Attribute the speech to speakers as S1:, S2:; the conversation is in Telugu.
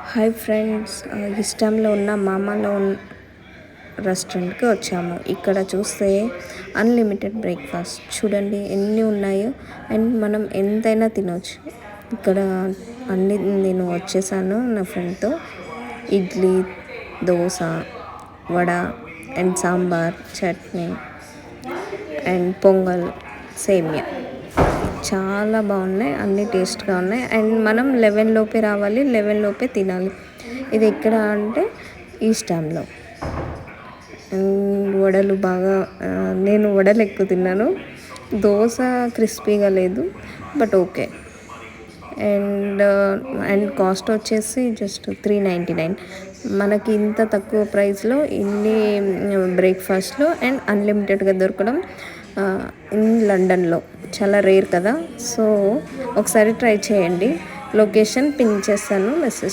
S1: హాయ్ ఫ్రెండ్స్, ఇస్టాంలో ఉన్న మామాలో రెస్టారెంట్కి వచ్చాము. ఇక్కడ చూస్తే అన్లిమిటెడ్ బ్రేక్ఫాస్ట్ చూడండి ఎన్ని ఉన్నాయో, అండ్ మనం ఎంతైనా తినవచ్చు. ఇక్కడ అన్ని నేను వచ్చేసాను నా ఫ్రెండ్తో. ఇడ్లీ, దోశ, వడ అండ్ సాంబార్, చట్నీ అండ్ పొంగల్, సేమియా చాలా బాగున్నాయి. అన్నీ టేస్ట్గా ఉన్నాయి. అండ్ మనం 11 లోపే రావాలి, 11 లోపే తినాలి. ఇది ఎక్కడ అంటే ఈస్టాంలో. వడలు బాగా, నేను వడలు ఎక్కువ తిన్నాను. దోశ క్రిస్పీగా లేదు, బట్ ఓకే. అండ్ కాస్ట్ వచ్చేసి జస్ట్ 399. మనకి ఇంత తక్కువ ప్రైస్లో ఇన్ని బ్రేక్ఫాస్ట్లో అండ్ అన్లిమిటెడ్గా దొరకడం ఇన్ లండన్లో చాలా రేర్ కదా. సో ఒకసారి ట్రై చేయండి. లొకేషన్ పిన్ చేస్తాను, మెసేజ్